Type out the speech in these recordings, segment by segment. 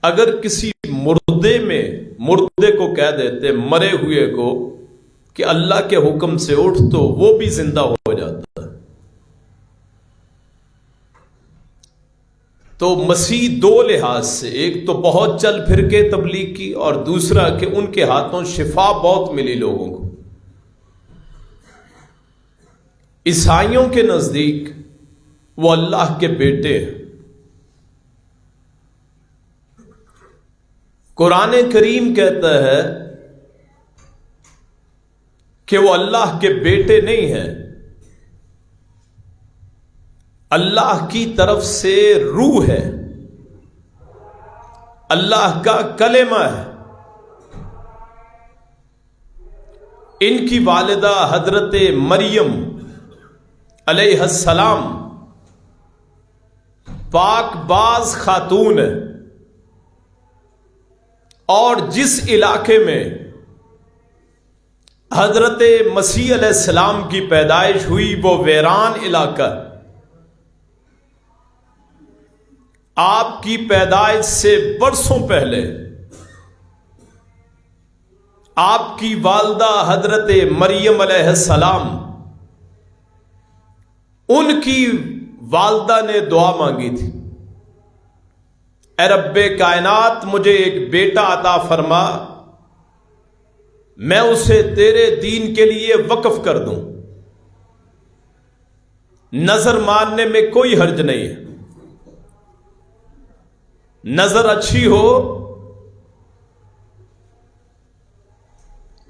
اگر کسی مردے کو کہہ دیتے، مرے ہوئے کو، کہ اللہ کے حکم سے اٹھ، تو وہ بھی زندہ ہو جاتا ہے۔ تو مسیح دو لحاظ سے، ایک تو بہت چل پھر کے تبلیغ کی، اور دوسرا کہ ان کے ہاتھوں شفا بہت ملی لوگوں کو۔ عیسائیوں کے نزدیک وہ اللہ کے بیٹے ہیں۔ قرآن کریم کہتا ہے کہ وہ اللہ کے بیٹے نہیں ہیں، اللہ کی طرف سے روح ہے، اللہ کا کلمہ ہے۔ ان کی والدہ حضرت مریم علیہ السلام پاک باز خاتون ہے، اور جس علاقے میں حضرت مسیح علیہ السلام کی پیدائش ہوئی وہ ویران علاقہ، آپ کی پیدائش سے برسوں پہلے آپ کی والدہ حضرت مریم علیہ السلام، ان کی والدہ نے دعا مانگی تھی، اے رب کائنات مجھے ایک بیٹا عطا فرما، میں اسے تیرے دین کے لیے وقف کر دوں۔ نظر ماننے میں کوئی حرج نہیں ہے، نظر اچھی ہو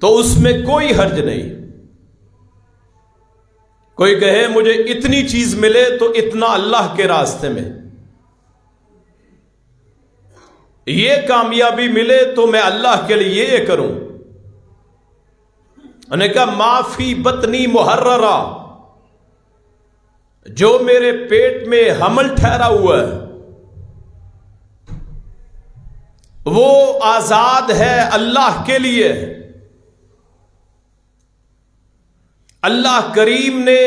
تو اس میں کوئی حرج نہیں۔ کوئی کہے مجھے اتنی چیز ملے تو اتنا اللہ کے راستے میں، یہ کامیابی ملے تو میں اللہ کے لیے یہ کروں۔ انہوں نے کہا معافی بطنی محررہ، جو میرے پیٹ میں حمل ٹھہرا ہوا ہے وہ آزاد ہے اللہ کے لیے۔ اللہ کریم نے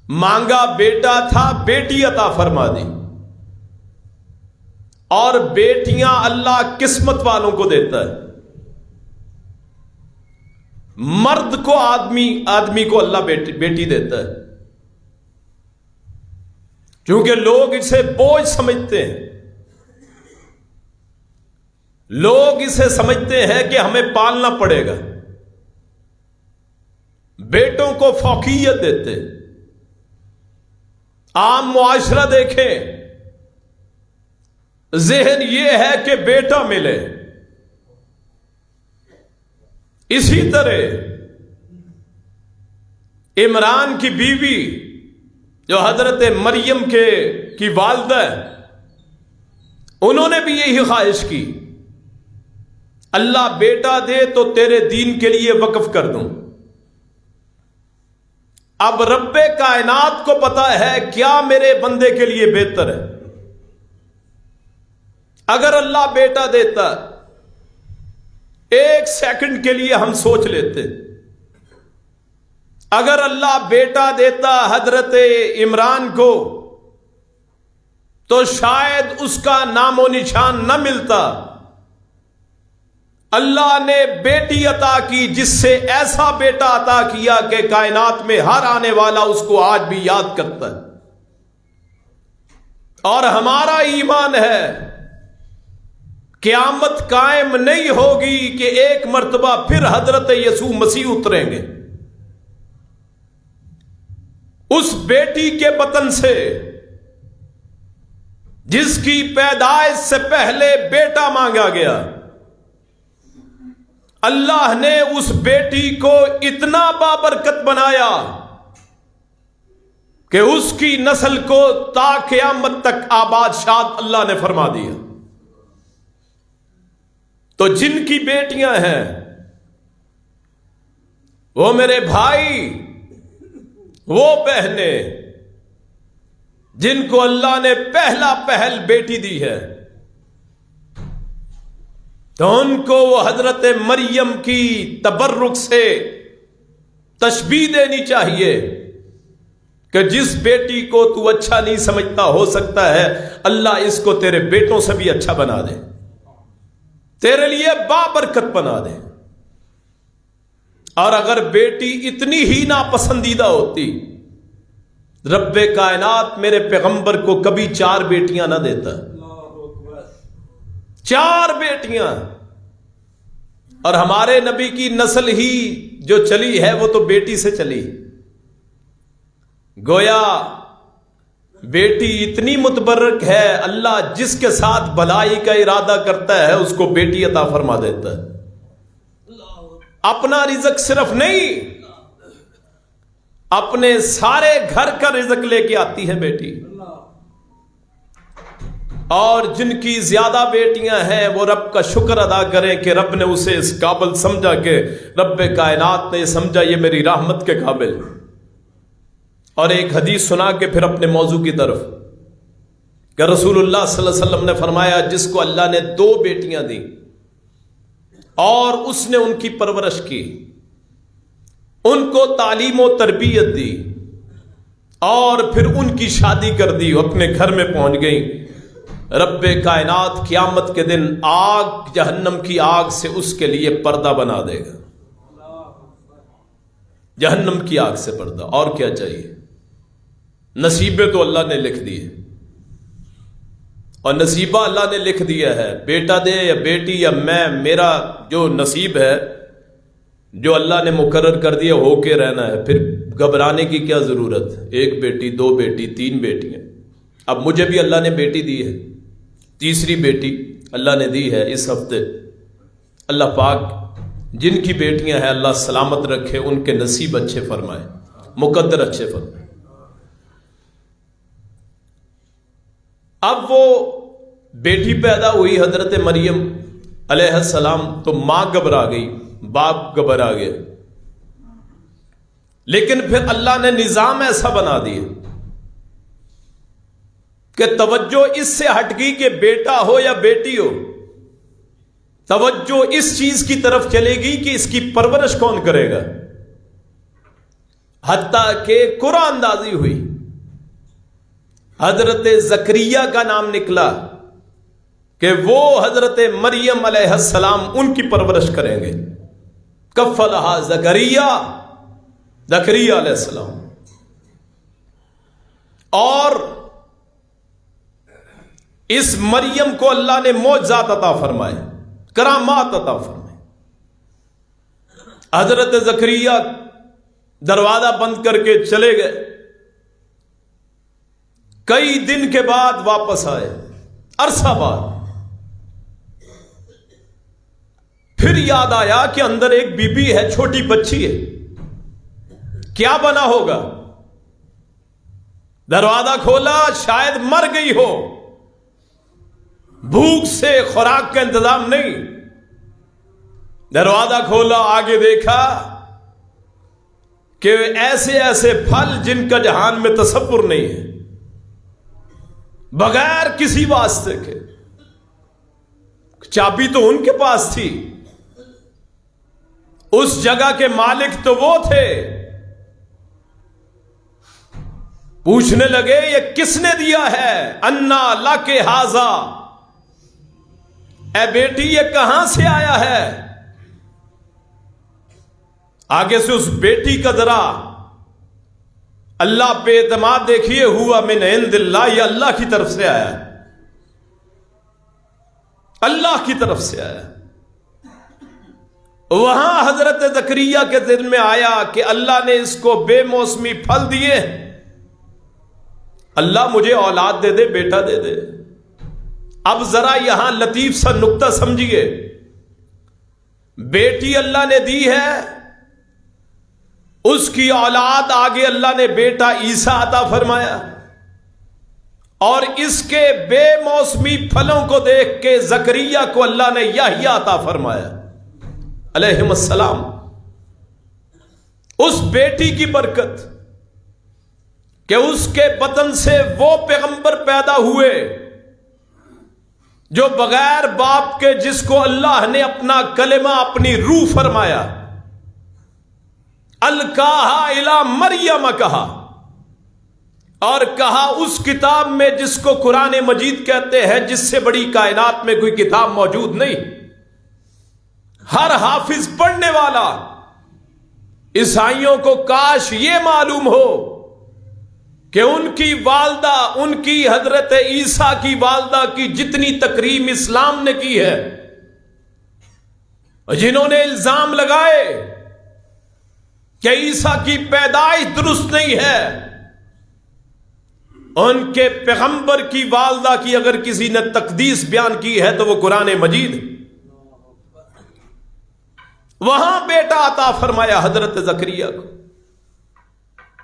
مانگا بیٹا تھا، بیٹی عطا فرما دی، اور بیٹیاں اللہ قسمت والوں کو دیتا ہے۔ مرد کو آدمی کو اللہ بیٹی دیتا ہے، کیونکہ لوگ اسے بوجھ سمجھتے ہیں، لوگ اسے سمجھتے ہیں کہ ہمیں پالنا پڑے گا، بیٹوں کو فوقیت دیتے۔ عام معاشرہ دیکھیں، ذہن یہ ہے کہ بیٹا ملے۔ اسی طرح عمران کی بیوی جو حضرت مریم کی والدہ ہے، انہوں نے بھی یہی خواہش کی، اللہ بیٹا دے تو تیرے دین کے لیے وقف کر دوں۔ اب رب کائنات کو پتا ہے کیا میرے بندے کے لیے بہتر ہے۔ اگر اللہ بیٹا دیتا، ایک سیکنڈ کے لیے ہم سوچ لیتے، اگر اللہ بیٹا دیتا حضرت عمران کو تو شاید اس کا نام و نشان نہ ملتا۔ اللہ نے بیٹی عطا کی، جس سے ایسا بیٹا عطا کیا کہ کائنات میں ہر آنے والا اس کو آج بھی یاد کرتا ہے۔ اور ہمارا ایمان ہے قیامت قائم نہیں ہوگی کہ ایک مرتبہ پھر حضرت یسوع مسیح اتریں گے، اس بیٹی کے بطن سے جس کی پیدائش سے پہلے بیٹا مانگا گیا۔ اللہ نے اس بیٹی کو اتنا بابرکت بنایا کہ اس کی نسل کو تا قیامت تک آباد شاد اللہ نے فرما دیا۔ تو جن کی بیٹیاں ہیں وہ میرے بھائی، وہ بہنیں جن کو اللہ نے پہل بیٹی دی ہے، تو ان کو وہ حضرت مریم کی تبرک سے تشبیہ دینی چاہیے کہ جس بیٹی کو تو اچھا نہیں سمجھتا ہو سکتا ہے اللہ اس کو تیرے بیٹوں سے بھی اچھا بنا دے، تیرے لیے بابرکت بنا دے۔ اور اگر بیٹی اتنی ہی ناپسندیدہ ہوتی، رب کائنات میرے پیغمبر کو کبھی 4 بیٹیاں نہ دیتا، 4 بیٹیاں۔ اور ہمارے نبی کی نسل ہی جو چلی ہے وہ تو بیٹی سے چلی۔ گویا بیٹی اتنی متبرک ہے، اللہ جس کے ساتھ بھلائی کا ارادہ کرتا ہے اس کو بیٹی عطا فرما دیتا ہے۔ اپنا رزق صرف نہیں، اپنے سارے گھر کا رزق لے کے آتی ہے بیٹی۔ اور جن کی زیادہ بیٹیاں ہیں وہ رب کا شکر ادا کریں کہ رب نے اسے اس قابل سمجھا، کہ رب کائنات نے سمجھا یہ میری رحمت کے قابل۔ اور ایک حدیث سنا کے پھر اپنے موضوع کی طرف، کہ رسول اللہ صلی اللہ علیہ وسلم نے فرمایا جس کو اللہ نے 2 بیٹیاں دی اور اس نے ان کی پرورش کی، ان کو تعلیم و تربیت دی اور پھر ان کی شادی کر دی، اپنے گھر میں پہنچ گئی، رب کائنات قیامت کے دن آگ، جہنم کی آگ سے اس کے لیے پردہ بنا دے گا۔ جہنم کی آگ سے پردہ، اور کیا چاہیے؟ نصیبیں تو اللہ نے لکھ دی ہے، اور نصیبہ اللہ نے لکھ دیا ہے، بیٹا دے یا بیٹی یا میں، میرا جو نصیب ہے جو اللہ نے مقرر کر دیا ہو کے رہنا ہے، پھر گھبرانے کی کیا ضرورت؟ 1 بیٹی 2 بیٹی 3 بیٹیاں، اب مجھے بھی اللہ نے بیٹی دی ہے، 3ری بیٹی اللہ نے دی ہے اس ہفتے۔ اللہ پاک جن کی بیٹیاں ہیں اللہ سلامت رکھے، ان کے نصیب اچھے فرمائے، مقدر اچھے فرمائے۔ اب وہ بیٹی پیدا ہوئی حضرت مریم علیہ السلام، تو ماں گھبرا گئی، باپ گھبرا گیا، لیکن پھر اللہ نے نظام ایسا بنا دیا کہ توجہ اس سے ہٹ گئی کہ بیٹا ہو یا بیٹی ہو، توجہ اس چیز کی طرف چلے گی کہ اس کی پرورش کون کرے گا، حتیٰ کہ قرآن اندازی ہوئی، حضرت زکریا کا نام نکلا کہ وہ حضرت مریم علیہ السلام ان کی پرورش کریں گے۔ کفلہا زکریا علیہ السلام۔ اور اس مریم کو اللہ نے معجزات عطا فرمائے، کرامات عطا فرمائے۔ حضرت زکریا دروازہ بند کر کے چلے گئے، کئی دن کے بعد واپس آئے، عرصہ بعد، پھر یاد آیا کہ اندر ایک بی بی ہے، چھوٹی بچی ہے، کیا بنا ہوگا؟ دروازہ کھولا، شاید مر گئی ہو، بھوک سے خوراک کا انتظام نہیں۔ دروازہ کھولا، آگے دیکھا کہ ایسے ایسے پھل جن کا جہان میں تصور نہیں ہے، بغیر کسی واسطے کے۔ چابی تو ان کے پاس تھی، اس جگہ کے مالک تو وہ تھے۔ پوچھنے لگے یہ کس نے دیا ہے؟ انا لک ھذا، اے بیٹی یہ کہاں سے آیا ہے؟ آگے سے اس بیٹی کا ذرا اللہ پہ اعتماد دیکھیے، ہوا من عند اللہ، یہ اللہ کی طرف سے آیا ہے، اللہ کی طرف سے آیا۔ وہاں حضرت زکریا کے دل میں آیا کہ اللہ نے اس کو بے موسمی پھل دیے، اللہ مجھے اولاد دے دے، بیٹا دے دے۔ اب ذرا یہاں لطیف سا نقطہ سمجھیے، بیٹی اللہ نے دی ہے، اس کی اولاد آگے اللہ نے بیٹا عیسیٰ عطا فرمایا، اور اس کے بے موسمی پھلوں کو دیکھ کے زکریا کو اللہ نے یحییٰ عطا فرمایا علیہ السلام۔ اس بیٹی کی برکت کہ اس کے بطن سے وہ پیغمبر پیدا ہوئے جو بغیر باپ کے، جس کو اللہ نے اپنا کلمہ، اپنی روح فرمایا، القاہا الی مریم کہا، اور کہا اس کتاب میں جس کو قرآن مجید کہتے ہیں، جس سے بڑی کائنات میں کوئی کتاب موجود نہیں، ہر حافظ پڑھنے والا عیسائیوں کو کاش یہ معلوم ہو کہ ان کی والدہ، ان کی حضرت عیسیٰ کی والدہ کی جتنی تکریم اسلام نے کی ہے، جنہوں نے الزام لگائے کہ عیسیٰ کی پیدائش درست نہیں ہے، ان کے پیغمبر کی والدہ کی اگر کسی نے تقدیس بیان کی ہے تو وہ قرآن مجید۔ وہاں بیٹا عطا فرمایا حضرت زکریا کو،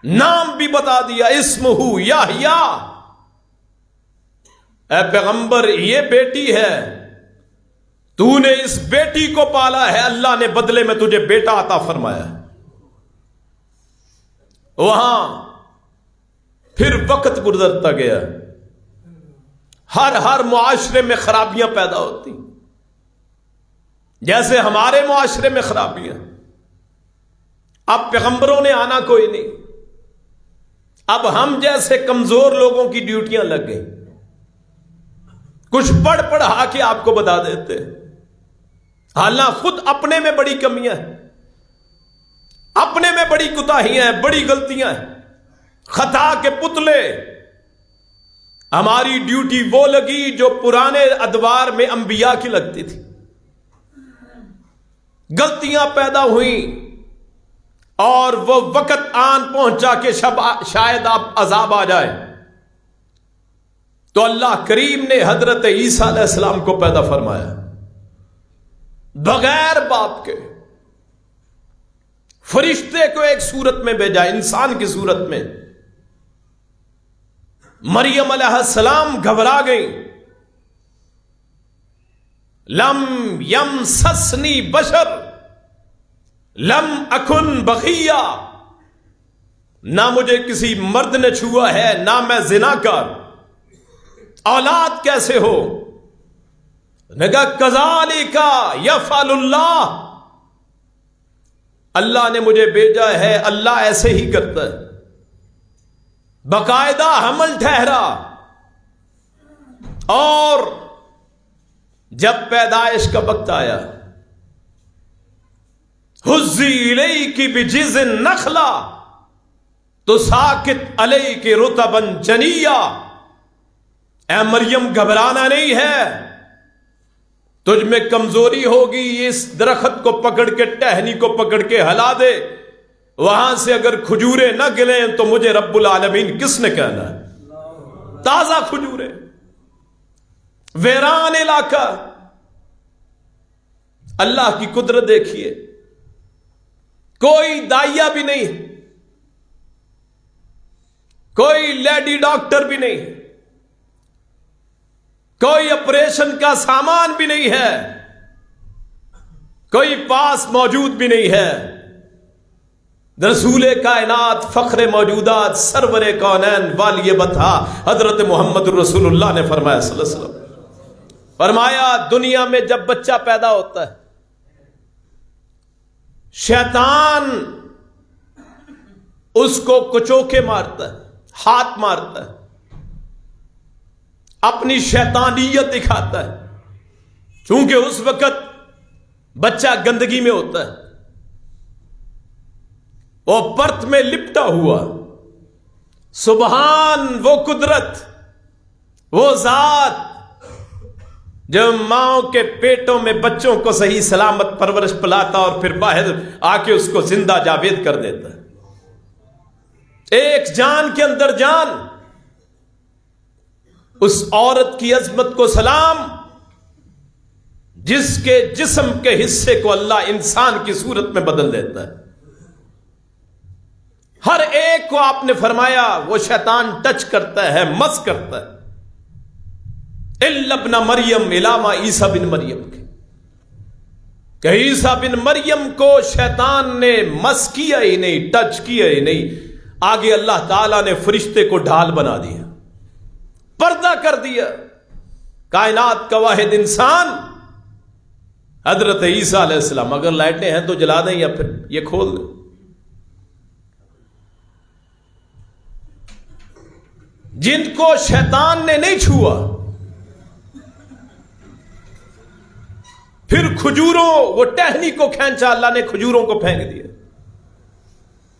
نام بھی بتا دیا، اسمہ یحییٰ، اے پیغمبر یہ بیٹی ہے، تو نے اس بیٹی کو پالا ہے، اللہ نے بدلے میں تجھے بیٹا عطا فرمایا۔ وہاں پھر وقت گزرتا گیا، ہر معاشرے میں خرابیاں پیدا ہوتی، جیسے ہمارے معاشرے میں خرابیاں۔ اب پیغمبروں نے آنا کوئی نہیں، اب ہم جیسے کمزور لوگوں کی ڈیوٹیاں لگ گئی، کچھ پڑھا کے آپ کو بتا دیتے، حالانکہ خود اپنے میں بڑی کمیاں ہیں، اپنے میں بڑی کوتاہیاں ہیں، بڑی غلطیاں ہیں، خطا کے پتلے۔ ہماری ڈیوٹی وہ لگی جو پرانے ادوار میں انبیاء کی لگتی تھی، غلطیاں پیدا ہوئیں اور وہ وقت آن پہنچا کہ شاید آپ عذاب آ جائے، تو اللہ کریم نے حضرت عیسیٰ علیہ السلام کو پیدا فرمایا بغیر باپ کے، فرشتے کو ایک صورت میں بھیجا، انسان کی صورت میں۔ مریم علیہ السلام گھبرا گئی، لم یمسسنی بشر لم اکن بغیا، نہ مجھے کسی مرد نے چھوا ہے، نہ میں زنا کر، اولاد کیسے ہو؟ نے کہا کذالک یفعل اللہ، اللہ نے مجھے بھیجا ہے، اللہ ایسے ہی کرتا ہے۔ باقاعدہ حمل ٹھہرا، اور جب پیدائش کا وقت آیا، حزی الیک بجذع النخلہ تساقط علیک رطبا جنیا، اے مریم گھبرانا نہیں ہے، تجھ میں کمزوری ہوگی، اس درخت کو پکڑ کے، ٹہنی کو پکڑ کے ہلا دے، وہاں سے اگر کھجوریں نہ گلیں تو مجھے رب العالمین کس نے کہنا ہے؟ تازہ کھجوریں، ویران علاقہ، اللہ کی قدرت دیکھیے، کوئی دائیا بھی نہیں، کوئی لیڈی ڈاکٹر بھی نہیں، کوئی آپریشن کا سامان بھی نہیں ہے، کوئی پاس موجود بھی نہیں ہے۔ رسول کائنات، فخر موجودات، سرور کونین، والی بطحا حضرت محمد رسول اللہ نے فرمایا صلی اللہ علیہ وسلم، فرمایا دنیا میں جب بچہ پیدا ہوتا ہے، شیطان اس کو کچوکے مارتا ہے، ہاتھ مارتا ہے، اپنی شیطانیت دکھاتا ہے، چونکہ اس وقت بچہ گندگی میں ہوتا ہے، وہ پرت میں لپٹا ہوا۔ سبحان وہ قدرت، وہ ذات جو ماؤں کے پیٹوں میں بچوں کو صحیح سلامت پرورش پلاتا اور پھر باہر آ کے اس کو زندہ جاوید کر دیتا ہے، ایک جان کے اندر جان۔ اس عورت کی عظمت کو سلام جس کے جسم کے حصے کو اللہ انسان کی صورت میں بدل دیتا ہے۔ ہر ایک کو آپ نے فرمایا وہ شیطان ٹچ کرتا ہے، مس کرتا ہے، الا ابن مریم، علامہ عیسیٰ بن مریم کے، کہ عیسیٰ بن مریم کو شیطان نے مس کیا ہی نہیں، ٹچ کیا ہی نہیں۔ آگے اللہ تعالیٰ نے فرشتے کو ڈھال بنا دیا، پردہ کر دیا، کائنات کا واحد انسان حضرت عیسیٰ علیہ السلام۔ اگر لائٹیں ہیں تو جلا دیں یا پھر یہ کھول دیں۔ جن کو شیطان نے نہیں چھوا، پھر کھجوروں، وہ ٹہنی کو کھینچا، اللہ نے کھجوروں کو پھینک دیا،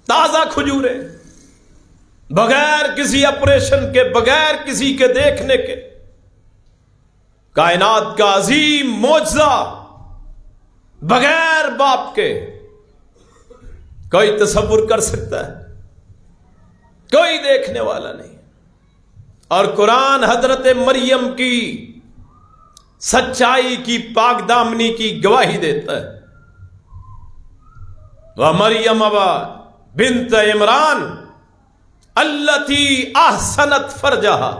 تازہ کھجوریں، بغیر کسی آپریشن کے، بغیر کسی کے دیکھنے کے، کائنات کا عظیم معجزہ، بغیر باپ کے۔ کوئی تصور کر سکتا ہے؟ کوئی دیکھنے والا نہیں۔ اور قرآن حضرت مریم کی سچائی کی، پاک دامنی کی گواہی دیتا ہے۔ وَمَرْيَمَ بِنْتَ عمران الَّتِي أَحْسَنَتْ فَرْجَهَا،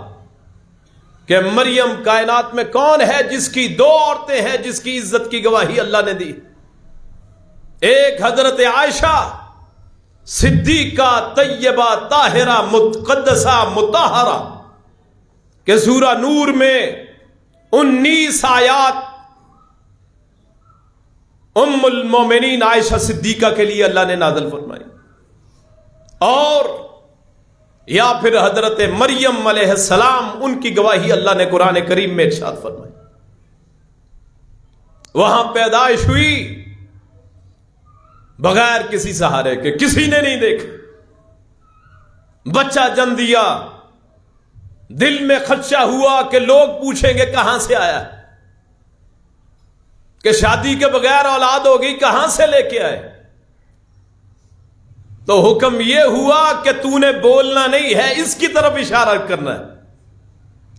کہ مریم کائنات میں کون ہے جس کی دو عورتیں ہیں جس کی عزت کی گواہی اللہ نے دی؟ ایک حضرت عائشہ صدیقہ طیبہ طاہرہ مقدسہ مطہرہ، کہ سورہ نور میں 19 آیات ام المومنین عائشہ صدیقہ کے لیے اللہ نے نازل فرمائی، اور یا پھر حضرت مریم علیہ السلام، ان کی گواہی اللہ نے قرآن کریم میں ارشاد فرمائی۔ وہاں پیدائش ہوئی بغیر کسی سہارے کے، کسی نے نہیں دیکھا، بچہ جن دیا، دل میں خدشہ ہوا کہ لوگ پوچھیں گے کہاں سے آیا، کہ شادی کے بغیر اولاد ہو گئی، کہاں سے لے کے آئے؟ تو حکم یہ ہوا کہ تو نے بولنا نہیں ہے، اس کی طرف اشارہ کرنا ہے۔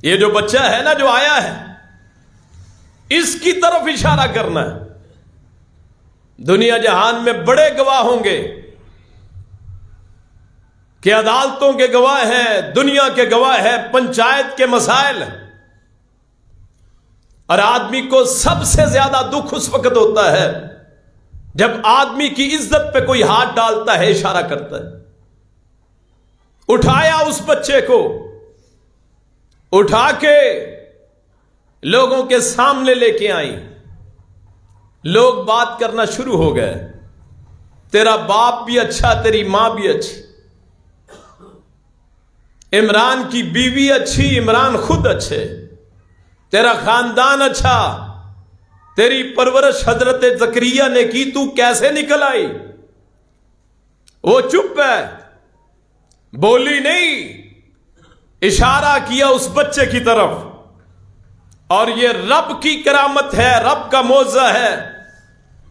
یہ جو بچہ ہے نا، جو آیا ہے، اس کی طرف اشارہ کرنا ہے۔ دنیا جہان میں بڑے گواہ ہوں گے، کہ عدالتوں کے گواہ ہیں، دنیا کے گواہ ہیں، پنچایت کے مسائل، اور آدمی کو سب سے زیادہ دکھ اس وقت ہوتا ہے جب آدمی کی عزت پہ کوئی ہاتھ ڈالتا ہے، اشارہ کرتا ہے۔ اٹھایا اس بچے کو، اٹھا کے لوگوں کے سامنے لے کے آئی، لوگ بات کرنا شروع ہو گئے، تیرا باپ بھی اچھا، تیری ماں بھی اچھی، عمران کی بیوی اچھی، عمران خود اچھے، تیرا خاندان اچھا، تیری پرورش حضرت زکریا نے کی، تو کیسے نکل آئی؟ وہ چپ ہے، بولی نہیں، اشارہ کیا اس بچے کی طرف۔ اور یہ رب کی کرامت ہے، رب کا معجزہ ہے۔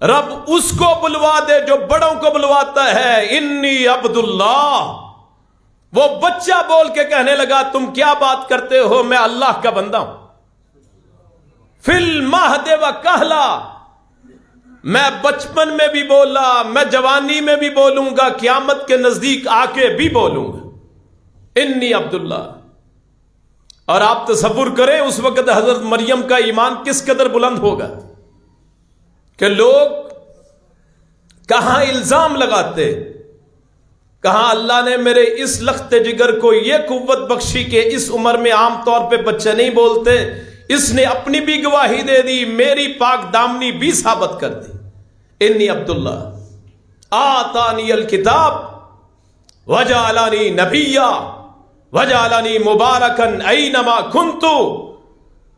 رب اس کو بلوا دے جو بڑوں کو بلواتا ہے۔ انی عبداللہ، وہ بچہ بول کے کہنے لگا تم کیا بات کرتے ہو، میں اللہ کا بندہ ہوں۔ فی المہد و کہلا، میں بچپن میں بھی بولا، میں جوانی میں بھی بولوں گا، قیامت کے نزدیک آ کے بھی بولوں گا، انی عبداللہ۔ اور آپ تصور کریں اس وقت حضرت مریم کا ایمان کس قدر بلند ہوگا کہ لوگ کہاں الزام لگاتے، کہاں اللہ نے میرے اس لخت جگر کو یہ قوت بخشی کہ اس عمر میں عام طور پہ بچے نہیں بولتے، اس نے اپنی بھی گواہی دے دی، میری پاک دامنی بھی ثابت کر دی۔ انی عبداللہ آتانی الکتاب وجعلنی نبیا وجعلنی مبارکن اینما کنتو،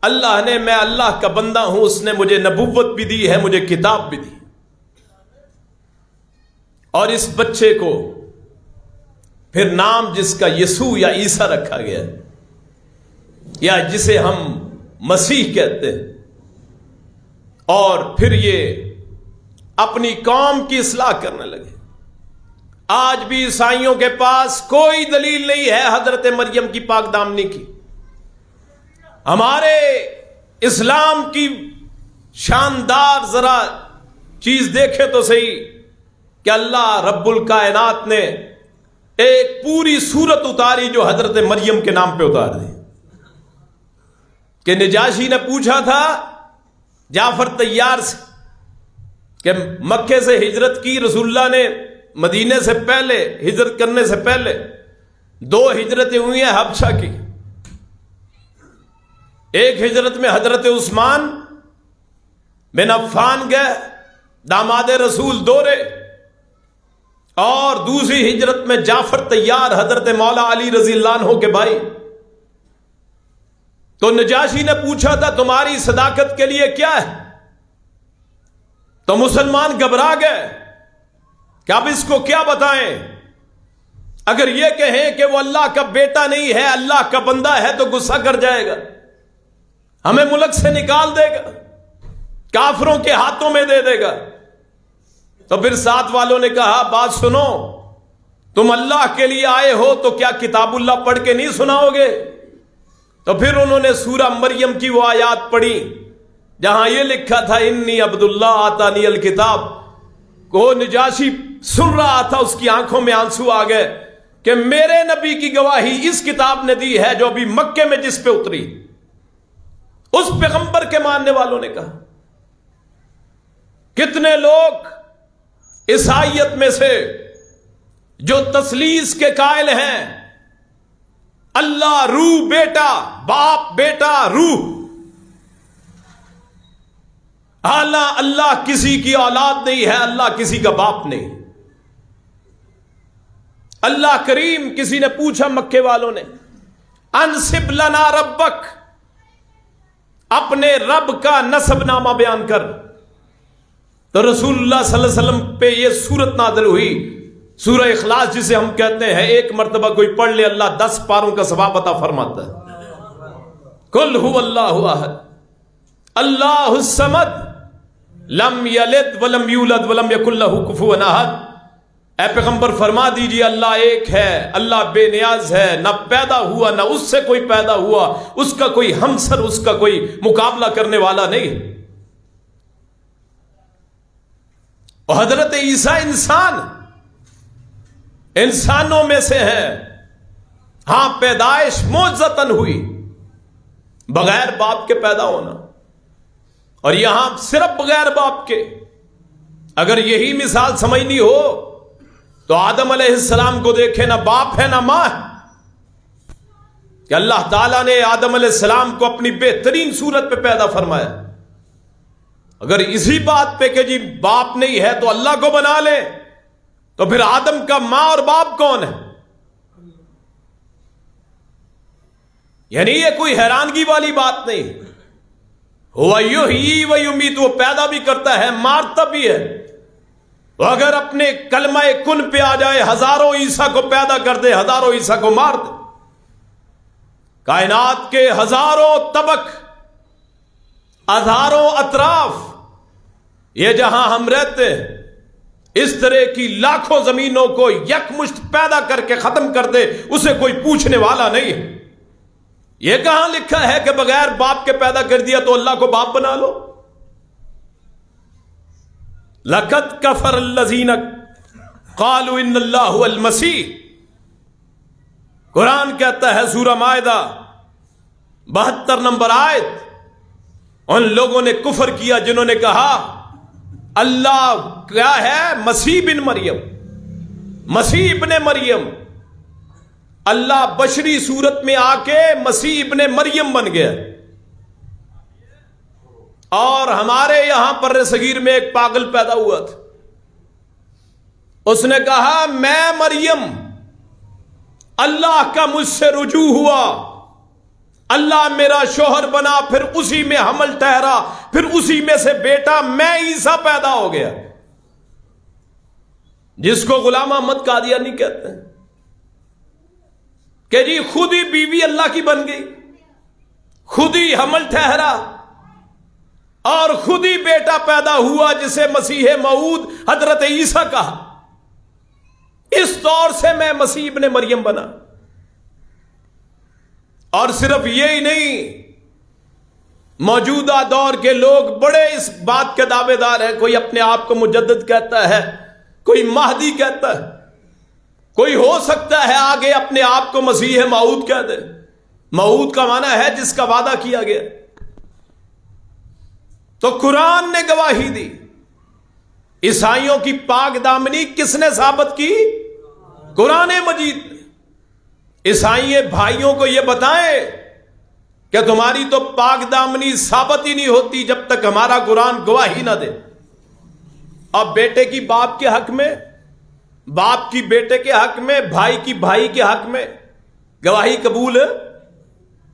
اللہ نے، میں اللہ کا بندہ ہوں، اس نے مجھے نبوت بھی دی ہے، مجھے کتاب بھی دی۔ اور اس بچے کو پھر نام جس کا یسوع یا عیسیٰ رکھا گیا، یا جسے ہم مسیح کہتے ہیں، اور پھر یہ اپنی قوم کی اصلاح کرنے لگے۔ آج بھی عیسائیوں کے پاس کوئی دلیل نہیں ہے حضرت مریم کی پاک دامنی کی۔ ہمارے اسلام کی شاندار ذرا چیز دیکھے تو صحیح کہ اللہ رب الکائنات نے ایک پوری سورت اتاری جو حضرت مریم کے نام پہ اتار دی، کہ نجاشی نے پوچھا تھا جعفر طیار سے کہ مکے سے ہجرت کی، رسول اللہ نے مدینے سے پہلے ہجرت کرنے سے پہلے 2 ہجرتیں ہوئی ہیں حبشہ کی۔ ایک ہجرت میں حضرت عثمان بن عفان گئے، داماد رسول دورے، اور دوسری ہجرت میں جعفر طیار حضرت مولا علی رضی اللہ عنہ کے بھائی تو نجاشی نے پوچھا تھا تمہاری صداقت کے لیے کیا ہے؟ تو مسلمان گھبرا گئے کہ اب اس کو کیا بتائیں؟ اگر یہ کہیں کہ وہ اللہ کا بیٹا نہیں ہے، اللہ کا بندہ ہے، تو غصہ کر جائے گا، ہمیں ملک سے نکال دے گا، کافروں کے ہاتھوں میں دے دے گا۔ تو پھر ساتھ والوں نے کہا بات سنو، تم اللہ کے لیے آئے ہو تو کیا کتاب اللہ پڑھ کے نہیں سناؤ گے؟ تو پھر انہوں نے سورہ مریم کی وہ آیات پڑھی جہاں یہ لکھا تھا انی عبداللہ آتانی الکتاب۔ کو نجاشی سن رہا تھا، اس کی آنکھوں میں آنسو آ گئے کہ میرے نبی کی گواہی اس کتاب نے دی ہے جو ابھی مکے میں جس پہ اتری، اس پیغمبر کے ماننے والوں نے کہا۔ کتنے لوگ عیسائیت میں سے جو تثلیث کے قائل ہیں، اللہ روح بیٹا، باپ بیٹا روح، حالانکہ اللہ کسی کی اولاد نہیں ہے، اللہ کسی کا باپ نہیں۔ اللہ کریم، کسی نے پوچھا مکے والوں نے انسب لنا ربک، اپنے رب کا نسب نامہ بیان کر، تو رسول اللہ صلی اللہ علیہ وسلم پہ یہ سورت نازل ہوئی، سورہ اخلاص جسے ہم کہتے ہیں، ایک مرتبہ کوئی پڑھ لے اللہ 10 پاروں کا ثواب عطا فرماتا ہے۔ قل هو اللہ احد اللہ الصمد لم یلد ولم یولد ولم یکن لہ کفوا احد۔ اے پیغمبر فرما دیجئے اللہ ایک ہے، اللہ بے نیاز ہے، نہ پیدا ہوا نہ اس سے کوئی پیدا ہوا، اس کا کوئی ہمسر، اس کا کوئی مقابلہ کرنے والا نہیں۔ اور حضرت عیسیٰ انسانوں میں سے ہے، ہاں پیدائش معجزتاً ہوئی، بغیر باپ کے پیدا ہونا، اور یہاں صرف بغیر باپ کے۔ اگر یہی مثال سمجھنی ہو تو آدم علیہ السلام کو دیکھے، نہ باپ ہے نہ ماں ہے، کہ اللہ تعالیٰ نے آدم علیہ السلام کو اپنی بہترین صورت پہ پیدا فرمایا۔ اگر اسی بات پہ کہ جی باپ نہیں ہے تو اللہ کو بنا لے، تو پھر آدم کا ماں اور باپ کون ہے؟ یعنی یہ کوئی حیرانگی والی بات نہیں۔ ہوا یحیی و یمیت، وہ پیدا بھی کرتا ہے مارتا بھی ہے۔ وہ اگر اپنے کلمہ کن پہ آ جائے، ہزاروں عیسیٰ کو پیدا کر دے، ہزاروں عیسیٰ کو مار دے۔ کائنات کے ہزاروں طبق، ہزاروں اطراف، یہ جہاں ہم رہتے ہیں، اس طرح کی لاکھوں زمینوں کو یکمشت پیدا کر کے ختم کر دے، اسے کوئی پوچھنے والا نہیں ہے۔ یہ کہاں لکھا ہے کہ بغیر باپ کے پیدا کر دیا تو اللہ کو باپ بنا لو؟ لَقَدْ كَفَرَ الَّذِينَ قَالُوا إِنَّ اللَّهُ هُوَ الْمَسِيحُ۔ قرآن کہتا ہے سورہ مائدہ 72 نمبر آیت، ان لوگوں نے کفر کیا جنہوں نے کہا اللہ کیا ہے؟ مسیح بن مریم، مسیح ابن مریم۔ اللہ بشری صورت میں آ کے مسیح ابن مریم بن گیا۔ اور ہمارے یہاں پر صغیر میں ایک پاگل پیدا ہوا تھا، اس نے کہا میں مریم، اللہ کا مجھ سے رجوع ہوا، اللہ میرا شوہر بنا، پھر اسی میں حمل ٹھہرا، پھر اسی میں سے بیٹا میں عیسیٰ پیدا ہو گیا، جس کو غلام احمد قادیانی کہتے ہیں کہ جی خود ہی بیوی اللہ کی بن گئی، خود ہی حمل ٹھہرا، اور خود ہی بیٹا پیدا ہوا جسے مسیح موعود حضرت عیسیٰ کہا۔ اس طور سے میں مسیح ابن مریم بنا۔ اور صرف یہی نہیں، موجودہ دور کے لوگ بڑے اس بات کے دعوے دار ہیں، کوئی اپنے آپ کو مجدد کہتا ہے، کوئی مہدی کہتا ہے، کوئی ہو سکتا ہے آگے اپنے آپ کو مسیح موعود کہہ دے۔ موعود کا معنی ہے جس کا وعدہ کیا گیا۔ تو قرآن نے گواہی دی، عیسائیوں کی پاک دامنی کس نے ثابت کی؟ قرآن مجید نے۔ عیسائی بھائیوں کو یہ بتائیں کہ تمہاری تو پاک دامنی ثابت ہی نہیں ہوتی جب تک ہمارا قرآن گواہی نہ دے۔ اب بیٹے کی باپ کے حق میں، باپ کی بیٹے کے حق میں، بھائی کی بھائی کے حق میں گواہی قبول ہے؟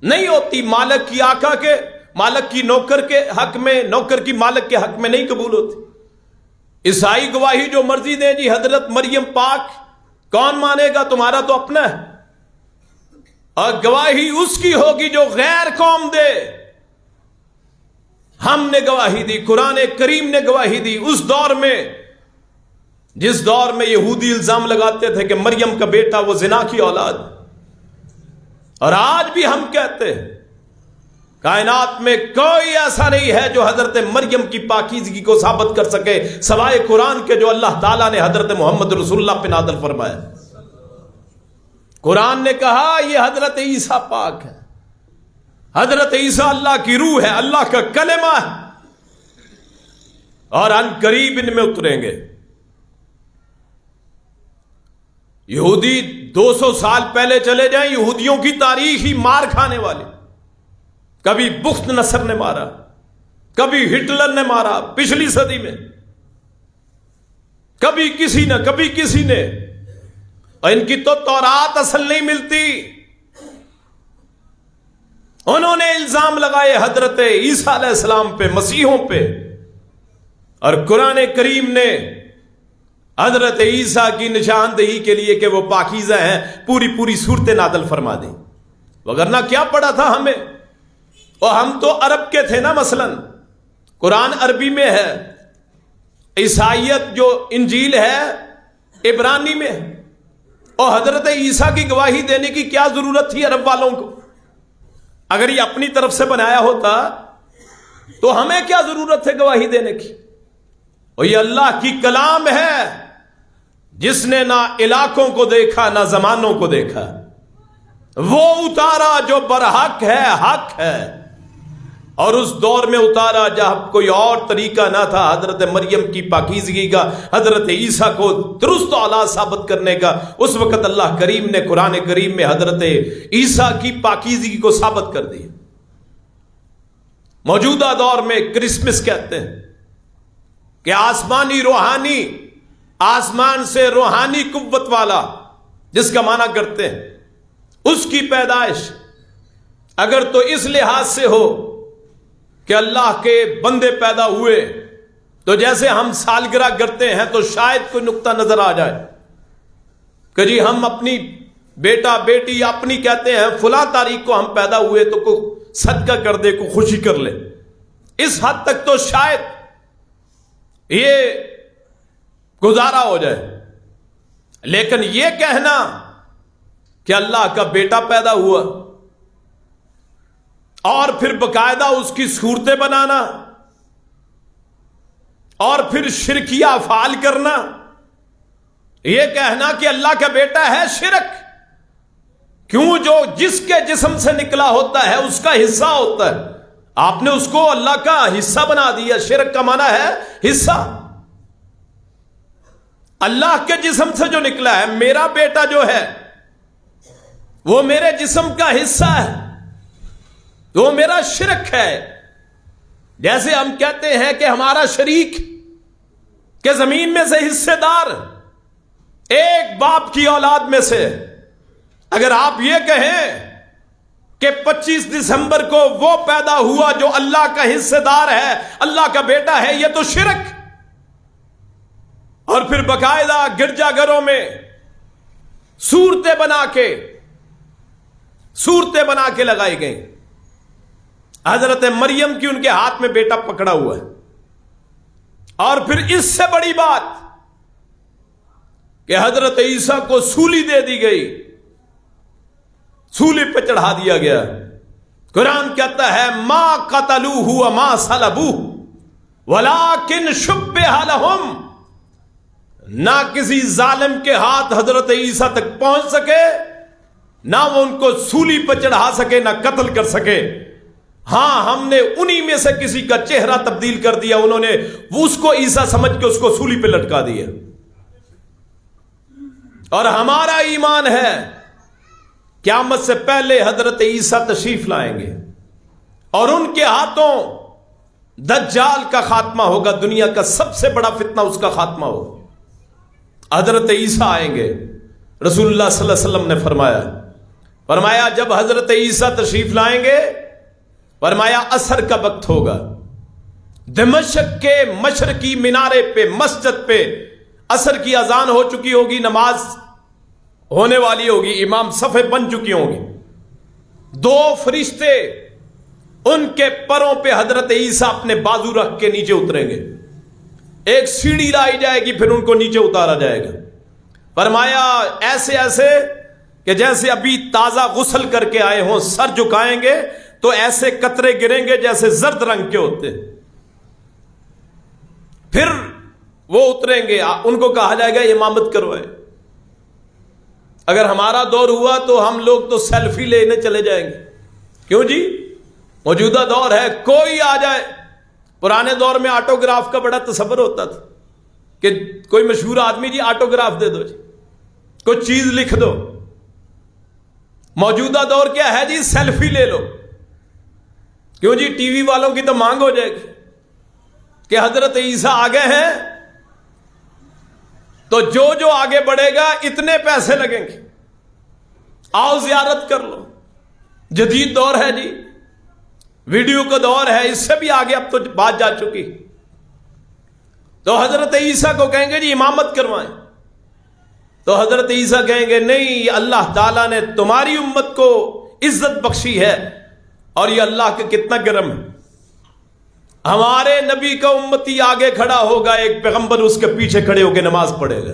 نہیں ہوتی مالک کی آقا کے، مالک کی نوکر کے حق میں، نوکر کی مالک کے حق میں نہیں قبول ہوتی۔ عیسائی گواہی جو مرضی دیں جی حضرت مریم پاک، کون مانے گا؟ تمہارا تو اپنا ہے، اور گواہی اس کی ہوگی جو غیر قوم دے۔ ہم نے گواہی دی، قرآن کریم نے گواہی دی اس دور میں جس دور میں یہودی الزام لگاتے تھے کہ مریم کا بیٹا وہ زنا کی اولاد، اور آج بھی ہم کہتے ہیں کائنات میں کوئی ایسا نہیں ہے جو حضرت مریم کی پاکیزگی کو ثابت کر سکے سوائے قرآن کے جو اللہ تعالیٰ نے حضرت محمد رسول اللہ پہ نازل فرمایا۔ قرآن نے کہا یہ حضرت عیسیٰ پاک ہے، حضرت عیسیٰ اللہ کی روح ہے، اللہ کا کلمہ ہے، اور ان قریب ان میں اتریں گے۔ یہودی 200 سال پہلے چلے جائیں، یہودیوں کی تاریخ ہی مار کھانے والی، کبھی بخت نصر نے مارا، کبھی ہٹلر نے مارا پچھلی صدی میں، کبھی کسی نے، اور ان کی تو تورات اصل نہیں ملتی۔ انہوں نے الزام لگائے حضرت عیسیٰ علیہ السلام پہ، مسیحوں پہ، اور قرآن کریم نے حضرت عیسیٰ کی نشاندہی کے لیے کہ وہ پاکیزہ ہیں پوری صورت نازل فرما دی، وگرنہ کیا پڑا تھا ہمیں؟ اور ہم تو عرب کے تھے نا، مثلا قرآن عربی میں ہے، عیسائیت جو انجیل ہے عبرانی میں ہے، اور حضرت عیسیٰ کی گواہی دینے کی کیا ضرورت تھی عرب والوں کو؟ اگر یہ اپنی طرف سے بنایا ہوتا تو ہمیں کیا ضرورت ہے گواہی دینے کی؟ اور یہ اللہ کی کلام ہے جس نے نہ علاقوں کو دیکھا نہ زمانوں کو دیکھا، وہ اتارا جو برحق ہے، حق ہے، اور اس دور میں اتارا جب کوئی اور طریقہ نہ تھا حضرت مریم کی پاکیزگی کا، حضرت عیسیٰ کو درست اولاد ثابت کرنے کا۔ اس وقت اللہ کریم نے قرآن کریم میں حضرت عیسیٰ کی پاکیزگی کو ثابت کر دیا۔ موجودہ دور میں کرسمس کہتے ہیں کہ آسمانی روحانی، آسمان سے روحانی قوت والا، جس کا معنی کرتے ہیں اس کی پیدائش اگر تو اس لحاظ سے ہو کہ اللہ کے بندے پیدا ہوئے تو جیسے ہم سالگرہ کرتے ہیں تو شاید کوئی نقطہ نظر آ جائے کہ جی ہم اپنی بیٹا بیٹی اپنی کہتے ہیں فلاں تاریخ کو ہم پیدا ہوئے تو کوئی صدقہ کر دے، کوئی خوشی کر لے، اس حد تک تو شاید یہ گزارا ہو جائے۔ لیکن یہ کہنا کہ اللہ کا بیٹا پیدا ہوا اور پھر باقاعدہ اس کی صورتیں بنانا اور پھر شرکیہ افعال کرنا، یہ کہنا کہ اللہ کا بیٹا ہے، شرک۔ کیوں؟ جو جس کے جسم سے نکلا ہوتا ہے اس کا حصہ ہوتا ہے، آپ نے اس کو اللہ کا حصہ بنا دیا۔ شرک کا معنی ہے حصہ۔ اللہ کے جسم سے جو نکلا ہے، میرا بیٹا جو ہے وہ میرے جسم کا حصہ ہے، وہ میرا شرک ہے۔ جیسے ہم کہتے ہیں کہ ہمارا شریک کہ زمین میں سے حصے دار ایک باپ کی اولاد میں سے، اگر آپ یہ کہیں کہ 25 دسمبر کو وہ پیدا ہوا جو اللہ کا حصے دار ہے، اللہ کا بیٹا ہے، یہ تو شرک۔ اور پھر باقاعدہ گرجا گھروں میں صورتیں بنا کے لگائی گئیں۔ حضرت مریم کی ان کے ہاتھ میں بیٹا پکڑا ہوا ہے، اور پھر اس سے بڑی بات کہ حضرت عیسیٰ کو سولی دے دی گئی، سولی پہ چڑھا دیا گیا۔ قرآن کہتا ہے ما قتلوہ وما صلبوہ ولکن شبہ لہم، نہ کسی ظالم کے ہاتھ حضرت عیسیٰ تک پہنچ سکے، نہ وہ ان کو سولی پہ چڑھا سکے، نہ قتل کر سکے۔ ہاں، ہم نے انہی میں سے کسی کا چہرہ تبدیل کر دیا، انہوں نے اس کو عیسیٰ سمجھ کے اس کو سولی پہ لٹکا دیا۔ اور ہمارا ایمان ہے قیامت سے پہلے حضرت عیسیٰ تشریف لائیں گے اور ان کے ہاتھوں دجال کا خاتمہ ہوگا، دنیا کا سب سے بڑا فتنہ اس کا خاتمہ ہوگا۔ حضرت عیسیٰ آئیں گے، رسول اللہ صلی اللہ علیہ وسلم نے فرمایا فرمایا جب حضرت عیسیٰ تشریف لائیں گے، فرمایا عصر کا وقت ہوگا، دمشق کے مشرقی مینارے پہ مسجد پہ عصر کی اذان ہو چکی ہوگی، نماز ہونے والی ہوگی، امام صفیں بن چکی ہوں گی، دو فرشتے ان کے پروں پہ حضرت عیسیٰ اپنے بازو رکھ کے نیچے اتریں گے، ایک سیڑھی لائی جائے گی، پھر ان کو نیچے اتارا جائے گا۔ فرمایا ایسے ایسے کہ جیسے ابھی تازہ غسل کر کے آئے ہوں، سر جھکائیں گے تو ایسے قطرے گریں گے جیسے زرد رنگ کے ہوتے، پھر وہ اتریں گے، ان کو کہا جائے گا امامت کروائے۔ اگر ہمارا دور ہوا تو ہم لوگ تو سیلفی لینے چلے جائیں گے، کیوں جی؟ موجودہ دور ہے، کوئی آ جائے۔ پرانے دور میں آٹوگراف کا بڑا تصور ہوتا تھا کہ کوئی مشہور آدمی جی آٹوگراف دے دو جی، کوئی چیز لکھ دو۔ موجودہ دور کیا ہے جی؟ سیلفی لے لو، کیوں جی؟ ٹی وی والوں کی تو مانگ ہو جائے گی کہ حضرت عیسیٰ آگے ہیں، تو جو آگے بڑھے گا اتنے پیسے لگیں گے، آؤ زیارت کر لو۔ جدید دور ہے جی، ویڈیو کا دور ہے، اس سے بھی آگے اب تو بات جا چکی۔ تو حضرت عیسیٰ کو کہیں گے جی امامت کروائیں، تو حضرت عیسیٰ کہیں گے نہیں، اللہ تعالیٰ نے تمہاری امت کو عزت بخشی ہے، اور یہ اللہ کا کتنا کرم ہے، ہمارے نبی کا امتی آگے کھڑا ہوگا، ایک پیغمبر اس کے پیچھے کھڑے ہو کے نماز پڑھے گا۔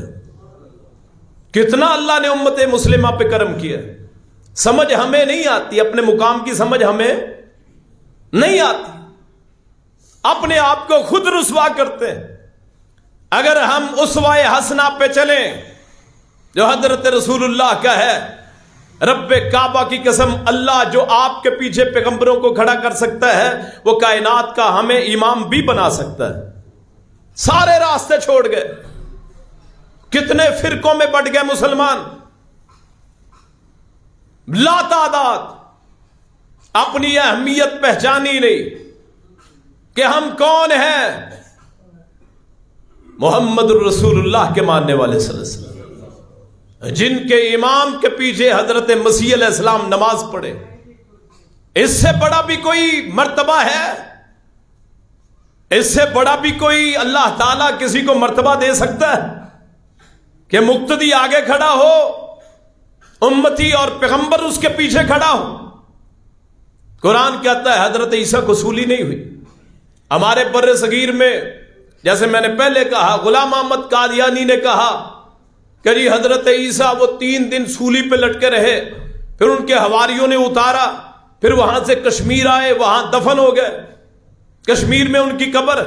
کتنا اللہ نے امت مسلمہ پہ کرم کیا۔ سمجھ ہمیں نہیں آتی، اپنے مقام کی سمجھ ہمیں نہیں آتی، اپنے آپ کو خود رسوا کرتے ہیں۔ اگر ہم اسوہ حسنہ پہ چلیں جو حضرت رسول اللہ کا ہے، رب کعبہ کی قسم، اللہ جو آپ کے پیچھے پیغمبروں کو کھڑا کر سکتا ہے، وہ کائنات کا ہمیں امام بھی بنا سکتا ہے۔ سارے راستے چھوڑ گئے، کتنے فرقوں میں بٹ گئے مسلمان، لا تعداد، اپنی اہمیت پہچانی نہیں کہ ہم کون ہیں، محمد الرسول اللہ کے ماننے والے صلی اللہ علیہ وسلم، جن کے امام کے پیچھے حضرت مسیح علیہ السلام نماز پڑھے۔ اس سے بڑا بھی کوئی مرتبہ ہے؟ اس سے بڑا بھی کوئی اللہ تعالیٰ کسی کو مرتبہ دے سکتا ہے کہ مقتدی آگے کھڑا ہو، امتی اور پیغمبر اس کے پیچھے کھڑا ہو؟ قرآن کہتا ہے حضرت عیسیٰ کو سولی نہیں ہوئی۔ ہمارے بر صغیر میں، جیسے میں نے پہلے کہا، غلام احمد قادیانی نے کہا کہ جی حضرت عیسیٰ وہ 3 دن سولی پہ لٹکے رہے، پھر ان کے حواریوں نے اتارا، پھر وہاں سے کشمیر آئے، وہاں دفن ہو گئے، کشمیر میں ان کی قبر۔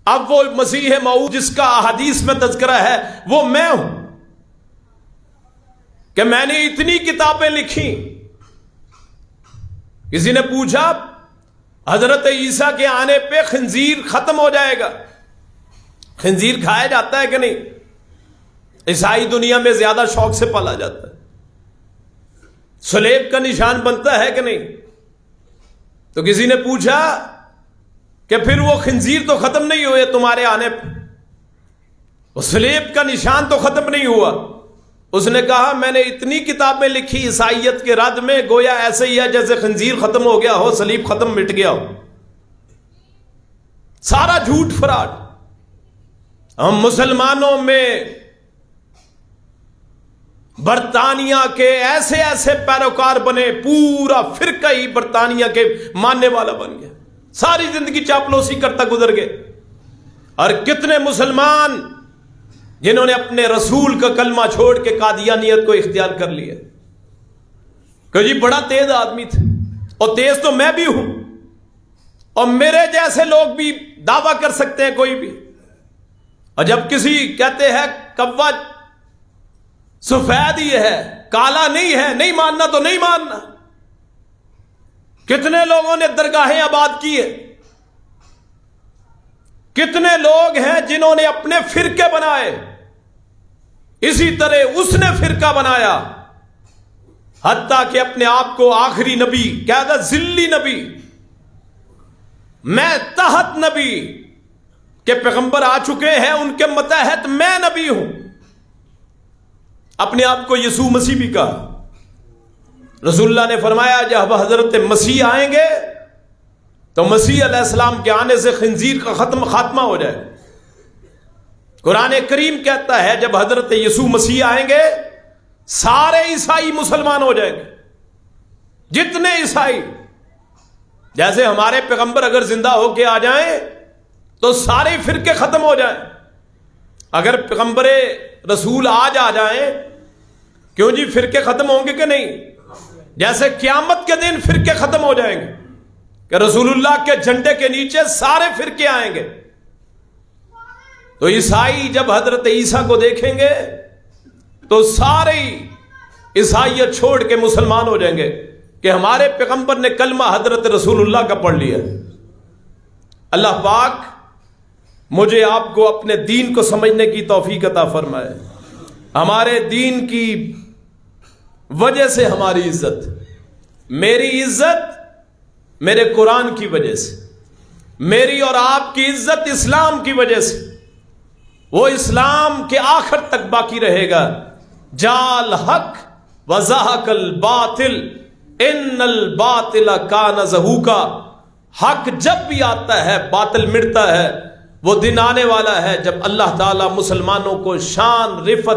اب وہ مسیح موعود جس کا احادیث میں تذکرہ ہے، وہ میں ہوں کہ میں نے اتنی کتابیں لکھی۔ کسی نے پوچھا حضرت عیسیٰ کے آنے پہ خنزیر ختم ہو جائے گا، خنزیر کھایا جاتا ہے کہ نہیں؟ عیسائی دنیا میں زیادہ شوق سے پالا جاتا ہے، صلیب کا نشان بنتا ہے کہ نہیں؟ تو کسی نے پوچھا کہ پھر وہ خنزیر تو ختم نہیں ہوئے تمہارے آنے پہ، وہ صلیب کا نشان تو ختم نہیں ہوا؟ اس نے کہا میں نے اتنی کتابیں لکھی عیسائیت کے رد میں، گویا ایسے ہی ہے جیسے خنزیر ختم ہو گیا ہو، صلیب ختم مٹ گیا ہو۔ سارا جھوٹ فراڈ۔ ہم مسلمانوں میں برطانیہ کے ایسے ایسے پیروکار بنے، پورا فرقہ ہی برطانیہ کے ماننے والا بن گیا، ساری زندگی چاپلوسی کرتا گزر گئے۔ اور کتنے مسلمان جنہوں نے اپنے رسول کا کلمہ چھوڑ کے قادیانیت کو اختیار کر لیا کہ جی بڑا تیز آدمی تھا، اور تیز تو میں بھی ہوں، اور میرے جیسے لوگ بھی دعویٰ کر سکتے ہیں کوئی بھی۔ اور جب کسی کہتے ہیں کوا سفید ہی ہے، کالا نہیں ہے، نہیں ماننا تو نہیں ماننا۔ کتنے لوگوں نے درگاہیں آباد کی ہے، کتنے لوگ ہیں جنہوں نے اپنے فرقے بنائے، اسی طرح اس نے فرقہ بنایا، حتیٰ کہ اپنے آپ کو آخری نبی کہتا، ذلی نبی، میں تحت نبی کے پیغمبر آ چکے ہیں، ان کے متحت میں نبی ہوں۔ اپنے آپ کو یسوع مسیح بھی کہا۔ رسول اللہ نے فرمایا جب حضرت مسیح آئیں گے تو مسیح علیہ السلام کے آنے سے خنزیر کا خاتمہ ہو جائے. قرآن کریم کہتا ہے جب حضرت یسوع مسیح آئیں گے سارے عیسائی مسلمان ہو جائیں گے. جتنے عیسائی، جیسے ہمارے پیغمبر اگر زندہ ہو کے آ جائیں تو سارے فرقے ختم ہو جائیں. اگر پیغمبر رسول آج آ جائیں، کیوں جی فرقے ختم ہوں گے کہ نہیں؟ جیسے قیامت کے دن فرقے ختم ہو جائیں گے کہ رسول اللہ کے جھنڈے کے نیچے سارے فرقے آئیں گے. تو عیسائی جب حضرت عیسیٰ کو دیکھیں گے تو سارے عیسائیت چھوڑ کے مسلمان ہو جائیں گے کہ ہمارے پیغمبر نے کلمہ حضرت رسول اللہ کا پڑھ لیا. اللہ پاک مجھے آپ کو اپنے دین کو سمجھنے کی توفیق عطا فرمائے. ہمارے دین کی وجہ سے ہماری عزت، میری عزت میرے قرآن کی وجہ سے، میری اور آپ کی عزت اسلام کی وجہ سے. وہ اسلام کے آخر تک باقی رہے گا. جال حق وزہق الباطل ان الباطل کان زہوقا. حق جب بھی آتا ہے باطل مٹتا ہے. وہ دن آنے والا ہے جب اللہ تعالی مسلمانوں کو شان رفت